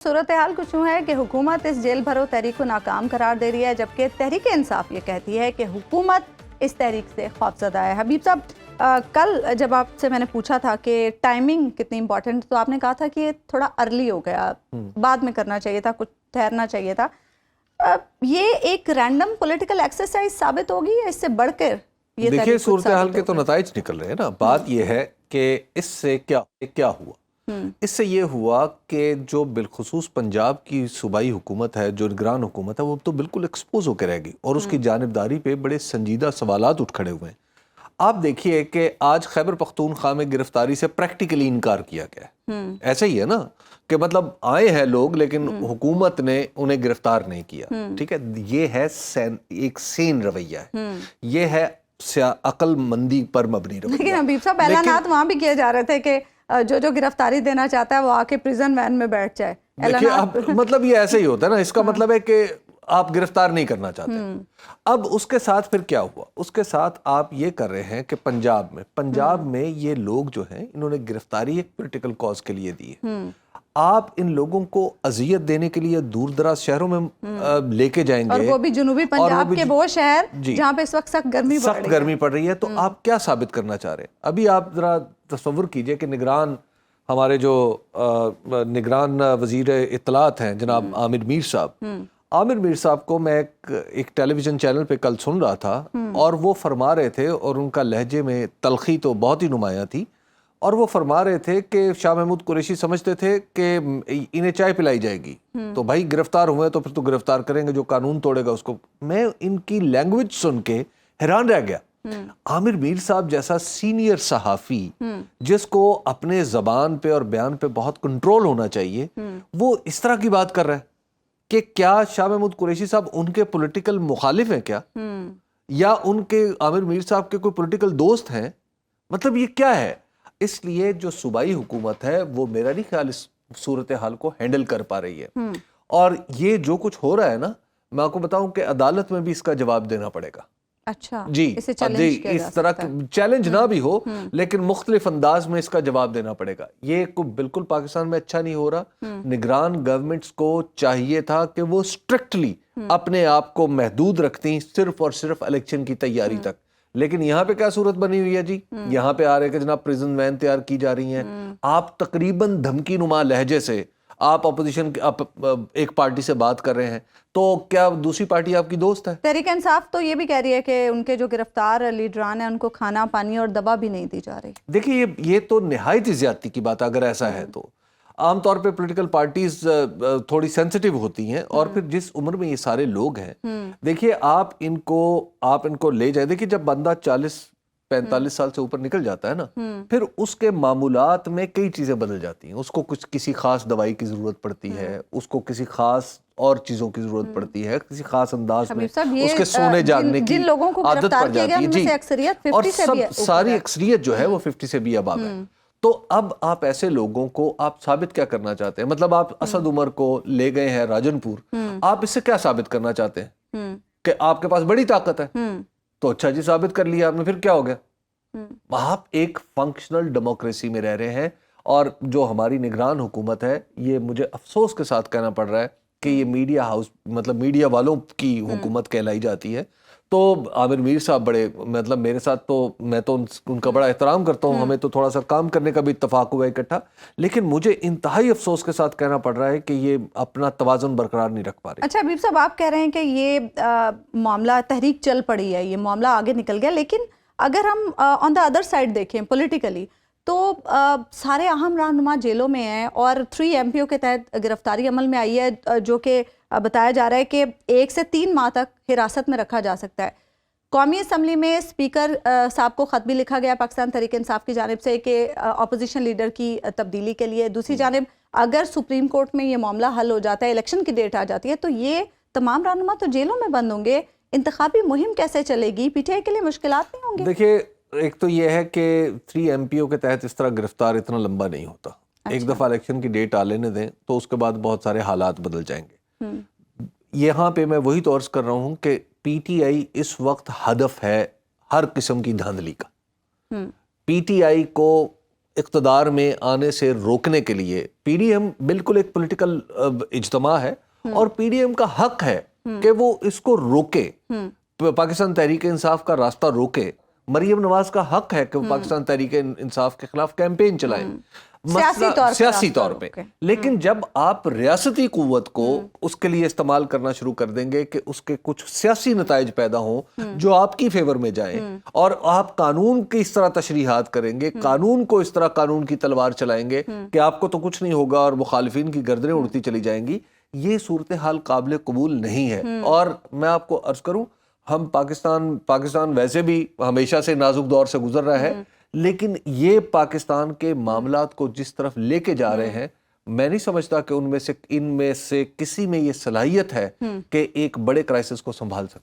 صورتحال کچھ یوں ہے کہ حکومت اس جیل بھرو تحریک کو ناکام قرار دے رہی ہے، جبکہ تحریک انصاف یہ کہتی ہے کہ حکومت اس تحریک سے خوفزدہ ہے۔ حبیب صاحب، کل جب آپ سے میں نے پوچھا تھا کہ ٹائمنگ کتنی امپورٹنٹ، تو آپ نے کہا تھا کہ یہ تھوڑا ارلی ہو گیا، بعد میں کرنا چاہیے تھا، کچھ ٹھہرنا چاہیے تھا۔ یہ ایک رینڈم پولیٹیکل ایکسرسائز ثابت ہوگی یا اس سے بڑھ کر یہ دیکھیے صورتحال کے تو نتائج نکل رہے ہیں نا۔ بات یہ ہے کہ اس سے کیا ہوا؟ اس سے یہ ہوا کہ جو بالخصوص پنجاب کی صوبائی حکومت ہے، جو نگران حکومت ہے، وہ تو بالکل ایکسپوز ہو کے رہ گئی اور اس کی جانبداری پہ بڑے سنجیدہ سوالات اٹھ کھڑے ہوئے ہیں۔ آپ دیکھیے کہ آج خیبر پختونخوا میں گرفتاری سے پریکٹیکلی انکار کیا گیا ہے۔ ایسا ہی ہے نا کہ مطلب آئے ہیں لوگ لیکن حکومت نے انہیں گرفتار نہیں کیا، ٹھیک ہے؟ یہ ہے ایک سین رویہ ہے، یہ ہے عقل مندی پر مبنی رویہ۔ لیکن حبیب صاحب اعلانات وہاں بھی کیے جا رہے تھے کہ جو گرفتاری دینا چاہتا ہے وہ آ کے پریزن وین میں بیٹھ جائے۔ مطلب یہ ایسے ہی ہوتا ہے نا، اس کا مطلب ہے کہ آپ گرفتار نہیں کرنا چاہتے۔ اب اس کے ساتھ پھر کیا ہوا؟ اس کے ساتھ آپ یہ کر رہے ہیں کہ پنجاب میں یہ لوگ جو ہیں انہوں نے گرفتاری ایک پولیٹیکل کاز کے لیے دی ہے۔ آپ ان لوگوں کو اذیت دینے کے لیے دور دراز شہروں میں لے کے جائیں گے، اور وہ بھی جنوبی پنجاب کے وہ شہر جہاں پہ اس وقت سخت گرمی پڑ رہی ہے۔ تو آپ کیا ثابت کرنا چاہ رہے ہیں؟ ابھی آپ ذرا تصور کیجئے کہ ہمارے جو نگران وزیر اطلاعات ہیں جناب عامر میر صاحب کو میں ایک ٹیلی ویژن چینل پہ کل سن رہا تھا، اور وہ فرما رہے تھے، اور ان کا لہجے میں تلخی تو بہت ہی نمایاں تھی، اور وہ فرما رہے تھے کہ شاہ محمود قریشی سمجھتے تھے کہ انہیں چائے پلائی جائے گی، تو بھائی گرفتار ہوئے تو پھر تو گرفتار کریں گے، جو قانون توڑے گا اس کو۔ میں ان کی لینگویج سن کے حیران رہ گیا۔ عامر میر صاحب جیسا سینئر صحافی جس کو اپنے زبان پہ اور بیان پہ بہت کنٹرول ہونا چاہیے، وہ اس طرح کی بات کر رہا ہے کہ کیا شاہ محمود قریشی صاحب ان کے پولیٹیکل مخالف ہیں کیا؟ یا ان کے عامر میر صاحب کے کوئی پولیٹیکل دوست ہیں؟ مطلب یہ کیا ہے؟ اس لیے جو صوبائی حکومت ہے وہ میرا نہیں خیال اس صورتحال کو ہینڈل کر پا رہی ہے، اور یہ جو کچھ ہو رہا ہے نا، میں آپ کو بتاؤں کہ عدالت میں بھی اس کا جواب دینا پڑے گا۔ اچھا جی، اس طرح چیلنج نہ بھی ہو لیکن مختلف انداز میں اس کا جواب دینا پڑے گا۔ یہ بالکل پاکستان میں اچھا نہیں ہو رہا۔ نگران گورنمنٹس کو چاہیے تھا کہ وہ اسٹرکٹلی اپنے آپ کو محدود رکھتی صرف اور صرف الیکشن کی تیاری تک، لیکن یہاں پہ کیا صورت بنی ہوئی ہے جی؟ یہاں پہ آ رہے کہ جناب پریزن وین تیار کی جا رہی ہیں، آپ تقریباً دھمکی نما لہجے سے آپ اپوزیشن ایک پارٹی سے بات کر رہے ہیں، تو کیا دوسری پارٹی آپ کی دوست ہے؟ تحریک انصاف تو یہ بھی کہہ رہی ہے کہ ان کے جو گرفتار لیڈران ہیں ان کو کھانا پانی اور دوا بھی نہیں دی جا رہی۔ دیکھیے یہ تو نہایت ہی زیادتی کی بات ہے۔ اگر ایسا ہے تو عام طور پہ پولیٹیکل پارٹیز تھوڑی سینسٹیو ہوتی ہیں، اور پھر جس عمر میں یہ سارے لوگ ہیں، دیکھیے آپ ان کو لے جائیں۔ دیکھیے جب بندہ 40-45 سال سے اوپر نکل جاتا ہے نا، پھر اس کے معمولات میں کئی چیزیں بدل جاتی ہیں۔ اس کو کسی خاص دوائی کی ضرورت پڑتی ہے، اس کو کسی خاص اور چیزوں کی ضرورت پڑتی ہے، کسی خاص انداز میں اس کے سونے جاگنے کی عادت پڑ جاتی ہے جی، اور ساری اکثریت جو ہے وہ 50 سے بھی ابو ہے۔ تو اب آپ ایسے لوگوں کو آپ ثابت کیا کرنا چاہتے ہیں؟ مطلب آپ اسد عمر کو لے گئے ہیں راجن پور، آپ اس سے کیا ثابت کرنا چاہتے ہیں؟ کہ آپ کے پاس بڑی طاقت ہے؟ تو اچھا جی، ثابت کر لیا آپ نے، پھر کیا ہو گیا؟ آپ ایک فنکشنل ڈیموکریسی میں رہ رہے ہیں، اور جو ہماری نگران حکومت ہے، یہ مجھے افسوس کے ساتھ کہنا پڑ رہا ہے کہ یہ میڈیا ہاؤس مطلب میڈیا والوں کی حکومت کہلائی جاتی ہے۔ تو عامر میر صاحب بڑے مطلب میرے ساتھ تو میں تو ان کا بڑا احترام کرتا ہوں، ہمیں تو تھوڑا سا کام کرنے کا بھی اتفاق ہوا ہے اکٹھا، لیکن مجھے انتہائی افسوس کے ساتھ کہنا پڑ رہا ہے کہ یہ اپنا توازن برقرار نہیں رکھ پا رہے۔ اچھا حبیب صاحب، آپ کہہ رہے ہیں کہ یہ معاملہ تحریک چل پڑی ہے، یہ معاملہ آگے نکل گیا، لیکن اگر ہم آن دا ادر سائڈ دیکھیں پولیٹیکلی، تو سارے اہم رہنما جیلوں میں ہیں، اور 3 MPO کے تحت گرفتاری عمل میں آئی ہے، جو کہ بتایا جا رہا ہے کہ 1 سے 3 ماہ تک حراست میں رکھا جا سکتا ہے۔ قومی اسمبلی میں اسپیکر صاحب کو خط بھی لکھا گیا پاکستان تحریک انصاف کی جانب سے کہ اپوزیشن لیڈر کی تبدیلی کے لیے۔ دوسری جانب اگر سپریم کورٹ میں یہ معاملہ حل ہو جاتا ہے، الیکشن کی ڈیٹ آ جاتی ہے، تو یہ تمام رہنما تو جیلوں میں بند ہوں گے، انتخابی مہم کیسے چلے گی؟ پی ٹی آئی کے لیے مشکلات نہیں ہوں گے؟ دیکھیے ایک تو یہ ہے کہ 3 MPO کے تحت اس طرح گرفتار اتنا لمبا نہیں ہوتا۔ ایک دفعہ الیکشن کی ڈیٹ آ لینے دیں تو اس کے بعد بہت سارے حالات بدل جائیں گے۔ یہاں پہ میں وہی تو عرض کر رہا ہوں کہ پی ٹی آئی اس وقت ہدف ہے ہر قسم کی دھاندلی کا۔ پی ٹی آئی کو اقتدار میں آنے سے روکنے کے لیے پی ڈی ایم بالکل ایک پولیٹیکل اجتماع ہے اور پی ڈی ایم کا حق ہے کہ وہ اس کو روکے، پاکستان تحریک انصاف کا راستہ روکے. مریم نواز کا حق ہے کہ وہ پاکستان تحریک انصاف کے خلاف کیمپین چلائیں سیاسی طور پہ. لیکن جب آپ ریاستی قوت کو اس کے لیے استعمال کرنا شروع کر دیں گے کہ اس کے کچھ سیاسی نتائج پیدا ہوں جو آپ کی فیور میں جائیں، اور آپ قانون کی اس طرح تشریحات کریں گے، قانون کو اس طرح قانون کی تلوار چلائیں گے کہ آپ کو تو کچھ نہیں ہوگا اور مخالفین کی گردنیں اڑتی چلی جائیں گی، یہ صورتحال قابل قبول نہیں ہے. اور میں آپ کو عرض کروں، ہم پاکستان ویسے بھی ہمیشہ سے نازک دور سے گزر رہا ہے، لیکن یہ پاکستان کے معاملات کو جس طرف لے کے جا رہے ہیں، میں نہیں سمجھتا کہ ان میں سے کسی میں یہ صلاحیت ہے کہ ایک بڑے کرائسس کو سنبھال سکے.